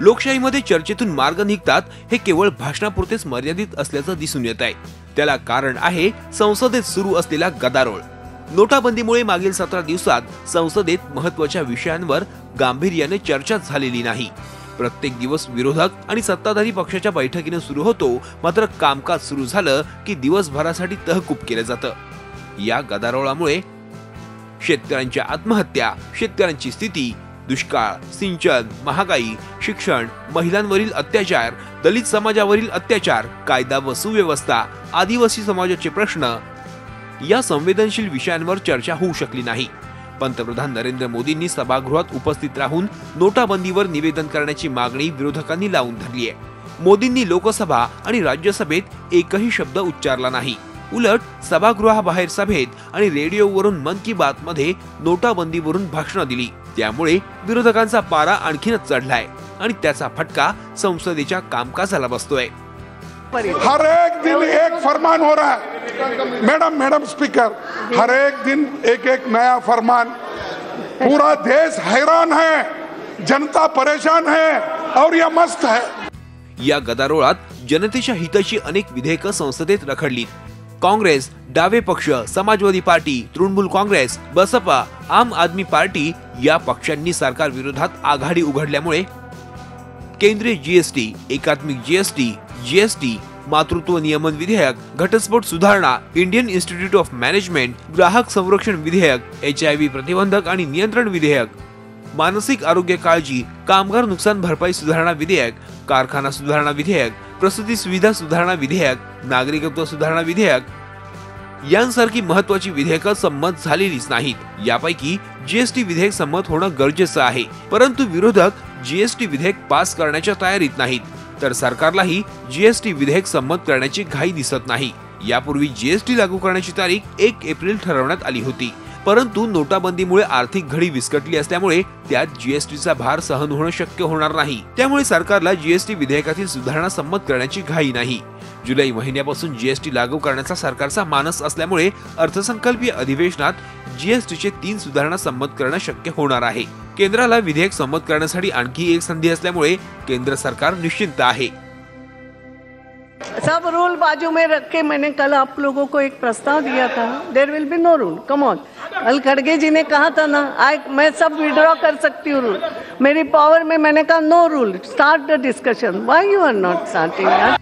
लोकशाहीमध्ये चर्चेतून मार्ग निघतात हे केवळ भाषणापुरतेच मर्यादित असल्याचं दिसून येत आहे। त्याला कारण आहे संसदेत सुरू असलेला गदारोळ। नोटाबंदीमुळे मागील 17 दिवसात संसदेत महत्त्वाच्या विषयांवर गांभीर्याने चर्चा झालेली नाही। प्रत्येक दिवस विरोधक आणि सत्ताधारी पक्षाच्या बैठकीने सुरू होतो, मात्र कामकाज सुरू झालं की दिवसभरासाठी तहकूब केलं जातं। या गदारोळामुळे शेतकऱ्यांच्या आत्महत्या, शेतकऱ्यांची स्थिती, दुष्काळ, सिंचन, महागाई, शिक्षण, महिलांवरील अत्याचार, दलित समाजावरील अत्याचार, कायदा व सुव्यवस्था, आदिवासी समाजाचे प्रश्न या संवेदनशील विषयांवर चर्चा होऊ शकली नाही। पंतप्रधान नरेंद्र मोदींनी सभागृहात उपस्थित राहून नोटाबंदीवर निवेदन करण्याची मागणी विरोधकांनी लावून धरली आहे। मोदींनी लोकसभा आणि राज्यसभेत एकही शब्द उच्चारला नाही। उलट सभागृहाबाहेर सभेत आणि रेडिओवरून मन की बात मध्ये नोटाबंदीवरून भाषण दिली। त्यामुळे विरोधकांचा पारा आणखीनच चढलाय आणि त्याचा फटका संसदेच्या कामकाजाला बसतोय। हर एक दिन एक फरमान हो रहा है मैडम स्पीकर, हर एक दिन एक नया फरमान। पूरा देश हैरान है, जनता परेशान है और ये मस्त है। या गदारोळात जनतेच्या हिताची अनेक विधेयकं संसदेत रखडली। काँग्रेस, डावे पक्ष, समाजवादी पार्टी, तृणमूल काँग्रेस, बसपा, आम आदमी पार्टी या पक्षांनी सरकार विरोधात आघाडी उघडल्यामुळे केंद्रीय जीएसटी, एकात्मिक जीएसटी, मातृत्व नियमन विधेयक, घटस्फोट सुधारणा, इंडियन इन्स्टिट्यूट ऑफ मॅनेजमेंट, ग्राहक संरक्षण विधेयक, HIV प्रतिबंधक आणि नियंत्रण विधेयक, मानसिक आरोग्य काळजी, कामगार नुकसान भरपाई सुधारणा विधेयक, कारखाना सुधारणा विधेयक, प्रसूती सुविधा सुधारणा विधेयक, नागरिकत्व सुधारणा विधेयक यांसारखी महत्त्वाची विधेयकं संमत झालेलीच नाहीत। यापैकी जीएसटी विधेयक संमत होणं गरजेचं आहे, परंतु विरोधक जीएसटी विधेयक पास करण्याच्या तयारीत नाहीत, तर सरकारलाही जीएसटी विधेयक संमत करण्याची घाई दिसत नाही। यापूर्वी जीएसटी लागू करण्याची तारीख 1 एप्रिल ठरवण्यात आली होती, परंतु नोटाबंदीमुळे आर्थिक घडी विस्कटली असल्यामुळे त्यात जीएसटीचा भार सहन होणं शक्य होणार नाही। त्यामुळे सरकारला जीएसटी विधेयकातील सुधारणा संमत करण्याची घाई नाही। जुलै महिन्यापासून जीएसटी लागू करण्याचा सरकारचा मानस असल्यामुळे अर्थसंकल्पीय अधिवेशनात जीएसटीचे 3 सुधारणा संमत करणं शक्य होणार आहे। केंद्राला विधेयक संमत करण्यासाठी आणखी एक संधी असल्यामुळे केंद्र सरकार निश्चिंत आहे। सब रूल बाजू में रख के मैंने कल आप लोगों को एक प्रस्ताव दिया था, there will be no rule. Come on, कल खड़गे जी ने कहा था ना, मैं सब विड्रॉ कर सकती हूँ रूल, मेरी पावर में। मैंने कहा no rule, start the discussion, why you are not starting.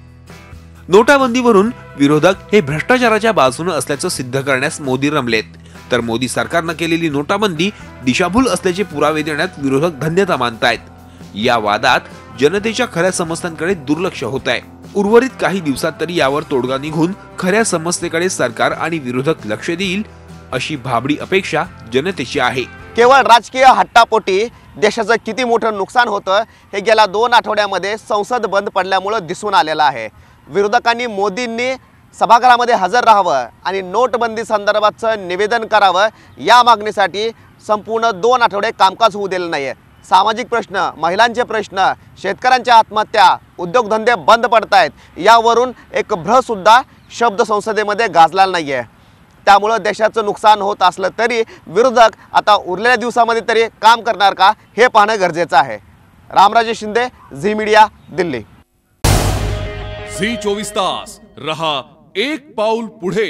नोटाबंदीवरून विरोधक हे भ्रष्टाचाराच्या बाजूने असल्याचं सिद्ध करण्यास मोदी रमलेत, तर मोदी सरकारनं केलेली नोटाबंदी दिशाभूल असल्याचे पुरावे देण्यात विरोधक धन्यता मानतायत। या वादात जनतेच्या खऱ्या समस्यांकडे दुर्लक्ष होत आहे। उर्वरित काही दिवसात तरी यावर तोडगा निघून खऱ्या समस्येकडे सरकार आणि विरोधक लक्ष देईल अशी भाबडी अपेक्षा जनतेची आहे। केवळ राजकीय हट्टापोटी देशाचं किती मोठं नुकसान होतं हे गेल्या 2 आठवड्यामध्ये संसद बंद पडल्यामुळे दिसून आलेलं आहे। विरोधकांनी मोदींनी सभागृहामध्ये हजर राहावं आणि नोटबंदी संदर्भाचं निवेदन करावं या मागणीसाठी संपूर्ण 2 आठवडे कामकाज होऊ दिलं नाहीये। सामाजिक प्रश्न, महिलांचे प्रश्न, शेतकऱ्यांच्या आत्महत्या, उद्योगधंदे बंद पडतायत यावरून एक भ्रसुद्धा शब्द संसदेमध्ये गाजलेला नाहीये। त्यामुळे देशाचं नुकसान होत असलं तरी विरोधक आता उरलेल्या दिवसामध्ये तरी काम करणार का हे पाहणं गरजेचं आहे। रामराजे शिंदे, झी मीडिया, दिल्ली। झी 24 तास रहा एक पाऊल पुढे।